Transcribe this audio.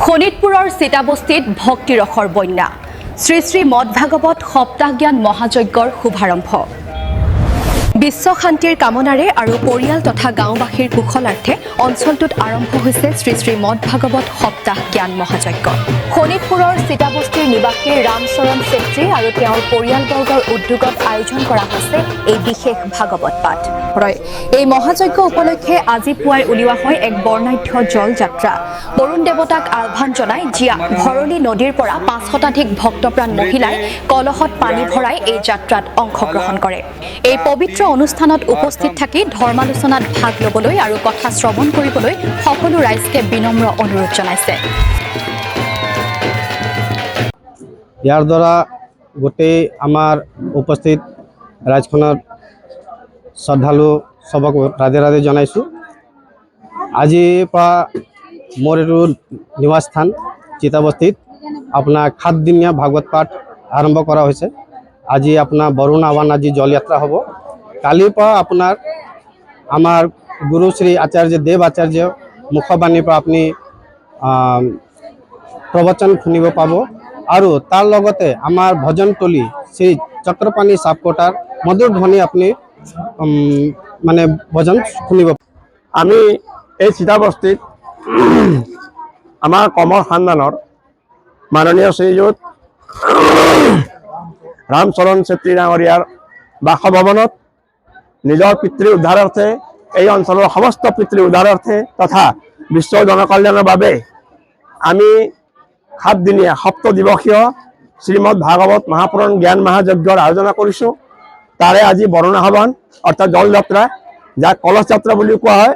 শোণিতপুৰৰ চিতাবস্তিত ভক্তিৰসৰ বন্যা শ্ৰী শ্ৰী মঠ ভাগৱত সপ্তাহ জ্ঞান মহাযজ্ঞৰ শুভাৰম্ভ বিশ্ব শান্তিৰ কামনাৰে আৰু পৰিয়াল তথা গাঁওবাসীৰ কুশলাৰ্থে অঞ্চলটোত আৰম্ভ হৈছে শ্ৰী শ্ৰী মঠ ভাগৱত সপ্তাহ জ্ঞান মহাযজ্ঞ শোণিতপুৰৰ চিতাবস্তিৰ নিবাসী ৰামচৰণ চেত্ৰী আৰু তেওঁৰ পৰিয়ালবৰ্গৰ উদ্যোগত আয়োজন কৰা হৈছে এই বিশেষ ভাগৱত পাঠ এই মহাযজ্ঞ উপলক্ষে আজি পুৱাই উলিওৱা হয় এক বৰ্ণাঢ্য জল যাত্ৰা বৰুণ দেৱতাক আহ্বান জনাই জিয়া ভৰলী নদীৰ পৰা 5 শতাধিক ভক্তপ্ৰাণ মহিলাই কলহত পানী ভৰাই এই যাত্ৰাত অংশগ্ৰহণ কৰে এই পবিত্ৰ অনুষ্ঠানত উপস্থিত থাকি ধৰ্মালোচনাত ভাগ ল'বলৈ আৰু কথা শ্ৰৱণ কৰিবলৈ সকলো ৰাইজকে বিনম্ৰ অনুৰোধ জনাইছে ইয়াৰ দ্বাৰা গোটেই আমাৰ উপস্থিত ৰাজখনৰ শ্ৰদ্ধালু সবক ৰাধে ৰাধে জনাইছোঁ আজিৰ পৰা মোৰ এইটো নিবাস স্থান চিতাবস্তিত আপোনাৰ 7 দিনীয়া ভাগৱত পাঠ আৰম্ভ কৰা হৈছে আজি আপোনাৰ বৰুণ আহ্বান আজি জল যাত্ৰা হ'ব কালিৰ পৰা আপোনাৰ আমাৰ গুৰু শ্ৰী আচাৰ্য দেৱ আচাৰ্য মুখবাণীৰ পৰা আপুনি প্ৰবচন শুনিব পাব আৰু তাৰ লগতে আমাৰ ভজনতলী শ্ৰী চক্ৰপাণী সাপকোটাৰ মধুৰ ধ্বনি আপুনি মানে ভজন শুনিব আমি এই চিতাবস্তিত আমাৰ কমৰ খানদানৰ মাননীয় শ্ৰীযুত ৰামচৰণ চেত্ৰী ডাঙৰীয়াৰ বাসভৱনত নিজৰ পিতৃ উদ্ধাৰাৰ্থে এই অঞ্চলৰ সমস্ত পিতৃ উদ্ধাৰাৰ্থে তথা বিশ্ব জনকল্যাণৰ বাবে আমি 7 দিনীয়া সপ্ত দিৱসীয় শ্ৰীমদ ভাগৱত মহাপুৰাণ জ্ঞান মহাযজ্ঞৰ আয়োজনা কৰিছোঁ তাৰে আজি বৰুণ আহ্বান অৰ্থাৎ জল যাত্ৰা যাক কলহ যাত্ৰা বুলি কোৱা হয়